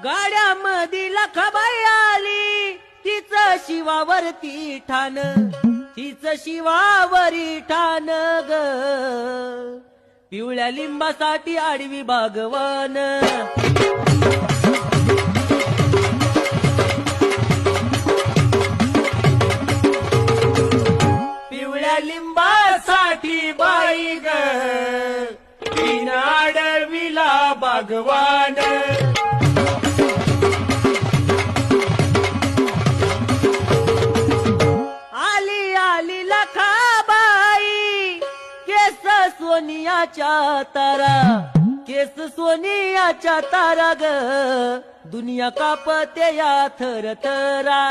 गाड्यामधी लखाबाई आली, तिचं शिवावरती ठाण, तिचं शिवावरी ठाण ग. पिवळ्या लिंबासाठी आडवी बागवान, पिवळ्या लिंबासाठी बाई ग, तीन आडवीला बागवान. आली आली लखाबाई, केस सोनियाच्या तारा, केस सोनियाच्या तारा ग. दुनिया कापते या थर थरा.